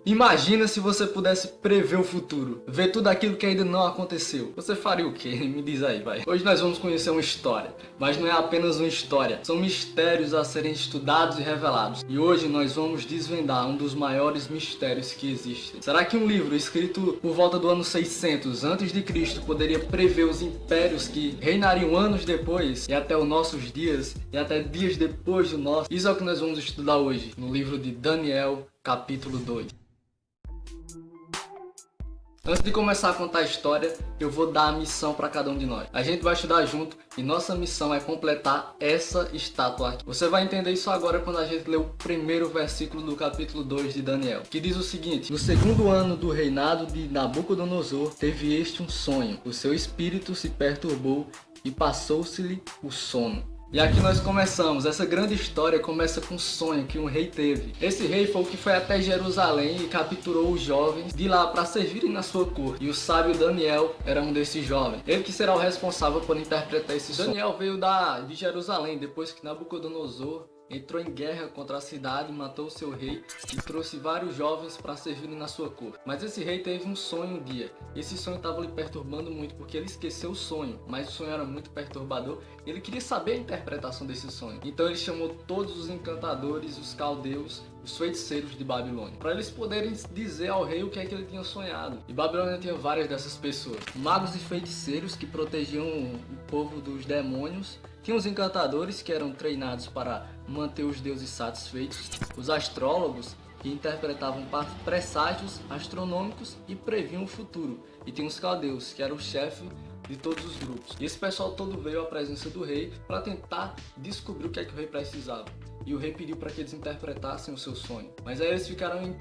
Imagina se você pudesse prever o futuro, ver tudo aquilo que ainda não aconteceu. Você faria o quê? Me diz aí, vai. Hoje nós vamos conhecer uma história, mas não é apenas uma história. São mistérios a serem estudados e revelados. E hoje nós vamos desvendar um dos maiores mistérios que existem. Será que um livro escrito por volta do ano 600 a.C. poderia prever os impérios que reinariam anos depois e até os nossos dias e até dias depois do nosso? Isso é o que nós vamos estudar hoje no livro de Daniel, capítulo 2. Antes de começar a contar a história, eu vou dar a missão para cada um de nós. A gente vai estudar junto e nossa missão é completar essa estátua aqui. Você vai entender isso agora quando a gente ler o primeiro versículo do capítulo 2 de Daniel, que diz o seguinte: no segundo ano do reinado de Nabucodonosor, teve este um sonho. O seu espírito se perturbou e passou-se-lhe o sono. E aqui nós começamos. Essa grande história começa com um sonho que um rei teve. Esse rei foi o que foi até Jerusalém e capturou os jovens de lá para servirem na sua corte. E o sábio Daniel era um desses jovens. Ele que será o responsável por interpretar esse sonho. Daniel veio de Jerusalém depois que Nabucodonosor entrou em guerra contra a cidade, matou seu rei e trouxe vários jovens para servirem na sua corte. Mas esse rei teve um sonho um dia. Esse sonho estava lhe perturbando muito porque ele esqueceu o sonho, mas o sonho era muito perturbador e ele queria saber a interpretação desse sonho. Então ele chamou todos os encantadores, os caldeus, os feiticeiros de Babilônia, para eles poderem dizer ao rei o que é que ele tinha sonhado. E Babilônia tinha várias dessas pessoas: magos e feiticeiros que protegiam o povo dos demônios. Tinha os encantadores que eram treinados para manter os deuses satisfeitos, os astrólogos que interpretavam presságios astronômicos e previam o futuro, e tinha os caldeus que eram o chefe de todos os grupos. E esse pessoal todo veio à presença do rei para tentar descobrir o que é que o rei precisava. E o rei pediu para que eles interpretassem o seu sonho. Mas aí eles ficaram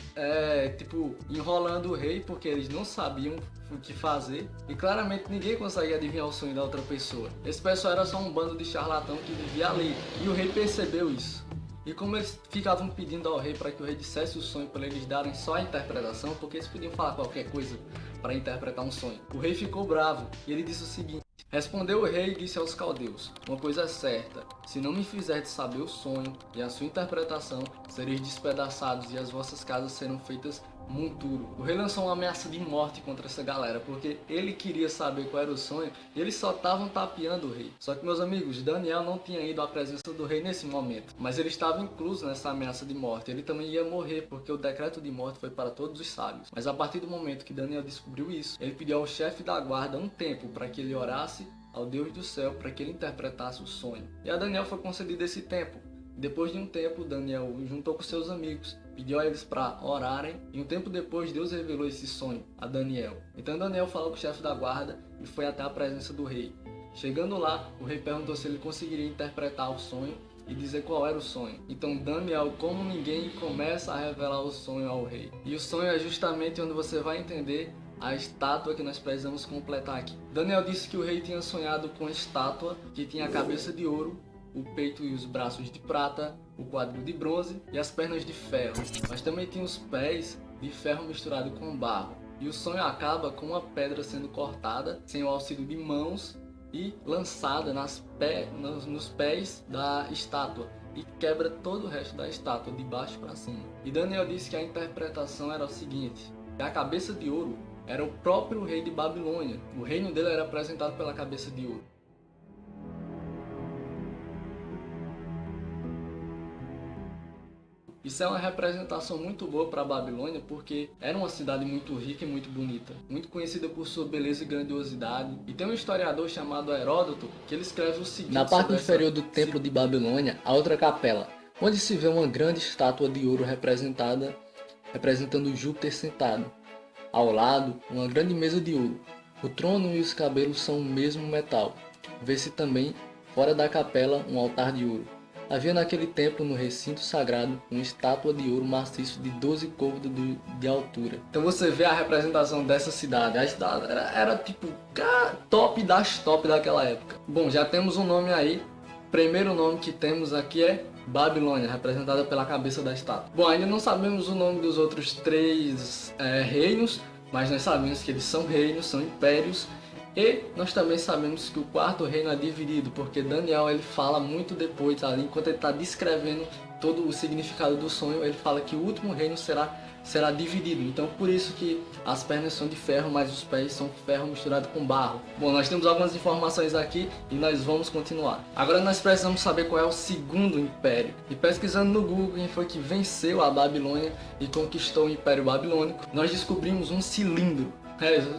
enrolando o rei porque eles não sabiam o que fazer. E claramente ninguém conseguia adivinhar o sonho da outra pessoa. Esse pessoal era só um bando de charlatão que vivia ali. E o rei percebeu isso. E como eles ficavam pedindo ao rei para que o rei dissesse o sonho para eles darem só a interpretação, porque eles podiam falar qualquer coisa para interpretar um sonho, o rei ficou bravo e ele disse o seguinte: respondeu o rei e disse aos caldeus: uma coisa é certa, se não me fizerdes saber o sonho e a sua interpretação, sereis despedaçados e as vossas casas serão feitas monturo. O rei lançou uma ameaça de morte contra essa galera, porque ele queria saber qual era o sonho e eles só estavam tapeando o rei. Só que, meus amigos, Daniel não tinha ido à presença do rei nesse momento, mas ele estava incluso nessa ameaça de morte. Ele também ia morrer, porque o decreto de morte foi para todos os sábios. Mas a partir do momento que Daniel descobriu isso, ele pediu ao chefe da guarda um tempo para que ele orasse ao Deus do céu para que ele interpretasse o sonho. E a Daniel foi concedido esse tempo. Depois de um tempo, Daniel juntou com seus amigos, pediu a eles para orarem, e um tempo depois Deus revelou esse sonho a Daniel. Então Daniel falou com o chefe da guarda e foi até a presença do rei. Chegando lá, o rei perguntou se ele conseguiria interpretar o sonho e dizer qual era o sonho. Então Daniel, como ninguém, começa a revelar o sonho ao rei. E o sonho é justamente onde você vai entender a estátua que nós precisamos completar aqui. Daniel disse que o rei tinha sonhado com a estátua que tinha a cabeça de ouro, o peito e os braços de prata, o quadril de bronze e as pernas de ferro, mas também tinha os pés de ferro misturado com barro. E o sonho acaba com uma pedra sendo cortada sem o auxílio de mãos e lançada nos pés da estátua e quebra todo o resto da estátua de baixo para cima. E Daniel disse que a interpretação era o seguinte: que a cabeça de ouro era o próprio rei de Babilônia. O reino dele era representado pela cabeça de ouro. Isso é uma representação muito boa para a Babilônia, porque era uma cidade muito rica e muito bonita, muito conhecida por sua beleza e grandiosidade. E tem um historiador chamado Heródoto que ele escreve o seguinte: na parte inferior do templo de Babilônia há outra capela, onde se vê uma grande estátua de ouro representando Júpiter sentado. Ao lado, uma grande mesa de ouro. O trono e os cabelos são o mesmo metal. Vê-se também, fora da capela, um altar de ouro. Havia naquele templo, no recinto sagrado, uma estátua de ouro maciço de 12 côvados de altura. Então você vê a representação dessa cidade. A cidade era tipo top das top daquela época. Bom, já temos um nome aí. Primeiro nome que temos aqui é Babilônia, representada pela cabeça da estátua. Bom, ainda não sabemos o nome dos outros três reinos, mas nós sabemos que eles são reinos, são impérios. E nós também sabemos que o quarto reino é dividido, porque Daniel ele fala muito depois ali, enquanto ele está descrevendo todo o significado do sonho, ele fala que o último reino será dividido. Então por isso que as pernas são de ferro, mas os pés são ferro misturado com barro. Bom, nós temos algumas informações aqui e nós vamos continuar. Agora nós precisamos saber qual é o segundo império. E pesquisando no Google quem foi que venceu a Babilônia e conquistou o Império Babilônico, nós descobrimos um cilindro.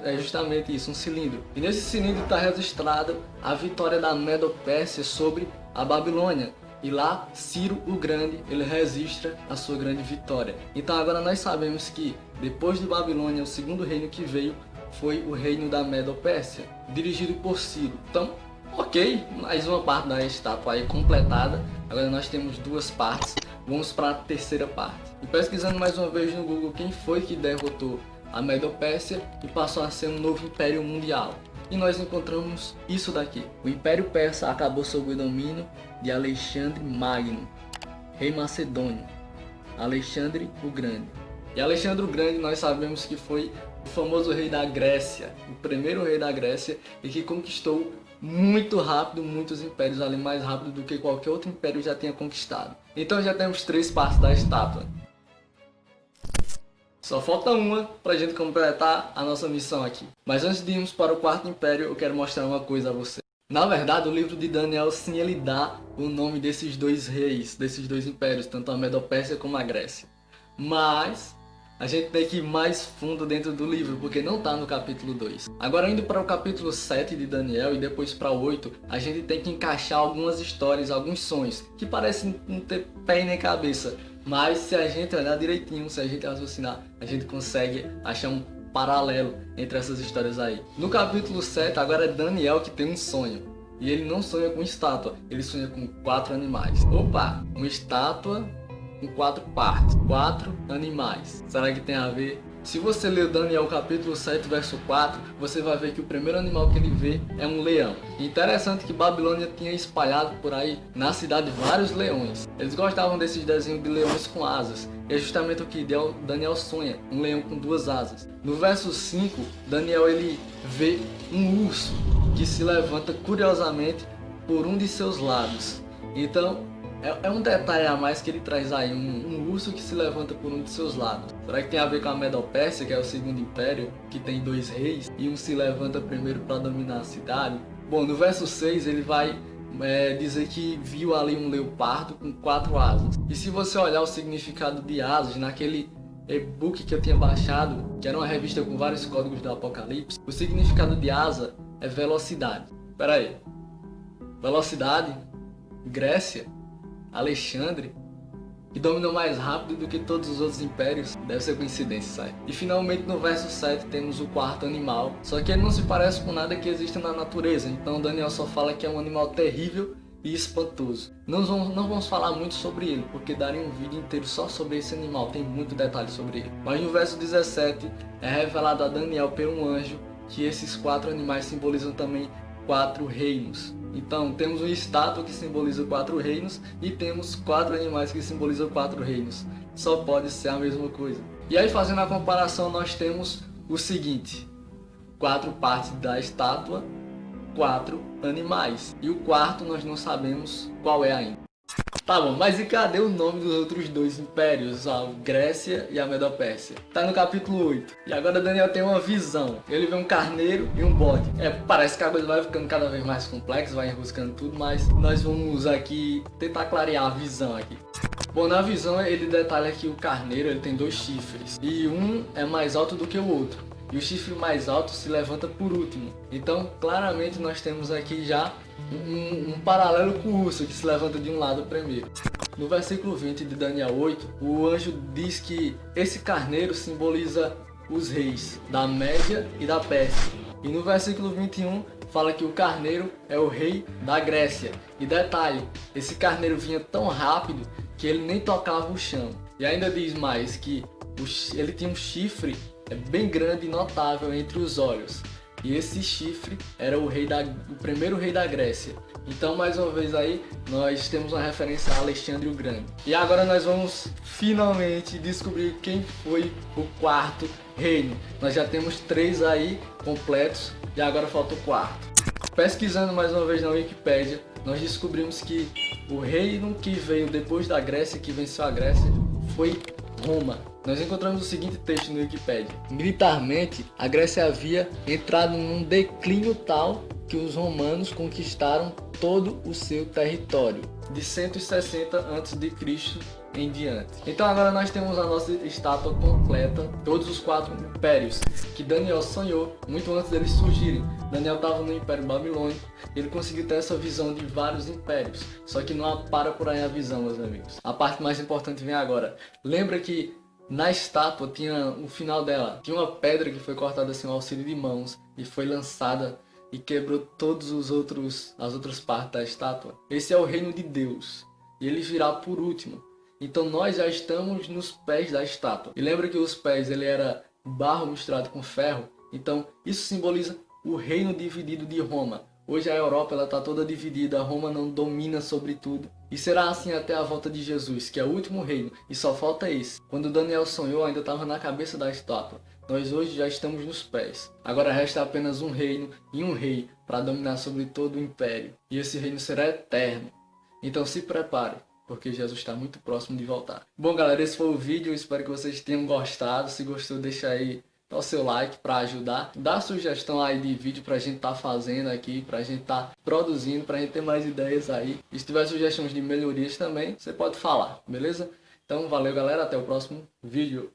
É justamente isso, um cilindro. E nesse cilindro está registrada a vitória da Medo-Pérsia sobre a Babilônia. E lá, Ciro o Grande, ele registra a sua grande vitória. Então agora nós sabemos que, depois de Babilônia, o segundo reino que veio foi o reino da Medo-Pérsia, dirigido por Ciro. Então, ok, mais uma parte da estátua aí completada. Agora nós temos duas partes, vamos para a terceira parte. E pesquisando mais uma vez no Google quem foi que derrotou a Medo-Pérsia e passou a ser um novo império mundial. E nós encontramos isso daqui. O Império Persa acabou sob o domínio de Alexandre Magno, rei macedônio, Alexandre o Grande. E Alexandre o Grande nós sabemos que foi o famoso rei da Grécia, o primeiro rei da Grécia, e que conquistou muito rápido muitos impérios ali, mais rápido do que qualquer outro império já tinha conquistado. Então já temos três partes da estátua. Só falta uma pra gente completar a nossa missão aqui. Mas antes de irmos para o quarto império, eu quero mostrar uma coisa a você. Na verdade, o livro de Daniel, sim, ele dá o nome desses dois reis, desses dois impérios, tanto a Medo-Pérsia como a Grécia. Mas a gente tem que ir mais fundo dentro do livro, porque não está no capítulo 2. Agora, indo para o capítulo 7 de Daniel e depois para o 8, a gente tem que encaixar algumas histórias, alguns sonhos, que parecem não ter pé nem cabeça. Mas se a gente olhar direitinho, se a gente raciocinar, a gente consegue achar um paralelo entre essas histórias aí. No capítulo 7, agora é Daniel que tem um sonho. E ele não sonha com estátua, ele sonha com 4 animais. Opa, uma estátua com 4 partes, 4 animais. Será que tem a ver? Se você ler Daniel capítulo 7, verso 4, você vai ver que o primeiro animal que ele vê é um leão. Interessante que Babilônia tinha espalhado por aí na cidade vários leões. Eles gostavam desses desenhos de leões com asas. E é justamente o que Daniel sonha, um leão com 2 asas. No verso 5, Daniel ele vê um urso que se levanta curiosamente por um de seus lados. Então, é um detalhe a mais que ele traz aí, um urso que se levanta por um de seus lados. Será que tem a ver com a Medo-Pérsia, que é o segundo império, que tem 2 reis, e um se levanta primeiro para dominar a cidade? Bom, no verso 6 ele vai dizer que viu ali um leopardo com 4 asas. E se você olhar o significado de asas, naquele e-book que eu tinha baixado, que era uma revista com vários códigos do Apocalipse, o significado de asa é velocidade. Pera aí, velocidade? Grécia? Alexandre, que dominou mais rápido do que todos os outros impérios? Deve ser coincidência, sai. E finalmente no verso 7 temos o quarto animal, só que ele não se parece com nada que exista na natureza, então Daniel só fala que é um animal terrível e espantoso. Não vamos falar muito sobre ele, porque daria um vídeo inteiro só sobre esse animal, tem muito detalhe sobre ele. Mas no verso 17 é revelado a Daniel por um anjo que esses 4 animais simbolizam também 4 reinos. Então temos uma estátua que simboliza 4 reinos e temos 4 animais que simbolizam 4 reinos. Só pode ser a mesma coisa. E aí, fazendo a comparação, nós temos o seguinte: 4 partes da estátua, 4 animais. E o quarto nós não sabemos qual é ainda. Tá bom, mas e cadê o nome dos outros 2 impérios, a Grécia e a Medo-Pérsia? Tá no capítulo 8. E agora Daniel tem uma visão. Ele vê um carneiro e um bode. Parece que a coisa vai ficando cada vez mais complexa, vai enroscando tudo, mas nós vamos aqui tentar clarear a visão aqui. Bom, na visão ele detalha que o carneiro ele tem 2 chifres. E um é mais alto do que o outro. E o chifre mais alto se levanta por último. Então, claramente nós temos aqui já um paralelo com o urso que se levanta de um lado primeiro. No versículo 20 de Daniel 8, o anjo diz que esse carneiro simboliza os reis da Média e da Pérsia. E no versículo 21 fala que o carneiro é o rei da Grécia. E detalhe, esse carneiro vinha tão rápido que ele nem tocava o chão. E ainda diz mais que ele tinha um chifre bem grande e notável entre os olhos. E esse chifre era o primeiro rei da Grécia. Então, mais uma vez aí, nós temos uma referência a Alexandre o Grande. E agora nós vamos finalmente descobrir quem foi o quarto reino. Nós já temos 3 aí completos e agora falta o quarto. Pesquisando mais uma vez na Wikipédia, nós descobrimos que o reino que veio depois da Grécia, que venceu a Grécia, foi Roma. Nós encontramos o seguinte texto no Wikipédia: militarmente, a Grécia havia entrado num declínio tal que os romanos conquistaram todo o seu território, de 160 a.C. em diante. Então agora nós temos a nossa estátua completa, todos os 4 impérios que Daniel sonhou muito antes deles surgirem. Daniel estava no Império Babilônico, ele conseguiu ter essa visão de vários impérios, só que não para por aí a visão, meus amigos. A parte mais importante vem agora. Lembra que na estátua tinha o final dela, tinha uma pedra que foi cortada assim ao auxílio de mãos e foi lançada e quebrou todas as outras partes da estátua. Esse é o reino de Deus e ele virá por último. Então nós já estamos nos pés da estátua. E lembra que os pés ele era barro misturado com ferro? Então isso simboliza o reino dividido de Roma. Hoje a Europa está toda dividida, Roma não domina sobre tudo. E será assim até a volta de Jesus, que é o último reino, e só falta esse. Quando Daniel sonhou, ainda estava na cabeça da estátua. Nós hoje já estamos nos pés. Agora resta apenas um reino e um rei para dominar sobre todo o império. E esse reino será eterno. Então se prepare, porque Jesus está muito próximo de voltar. Bom galera, esse foi o vídeo, eu espero que vocês tenham gostado. Se gostou, deixa aí o seu like para ajudar. Dá sugestão aí de vídeo pra gente tá fazendo aqui, pra gente tá produzindo, pra gente ter mais ideias aí. E se tiver sugestões de melhorias também, você pode falar, beleza? Então valeu galera, até o próximo vídeo.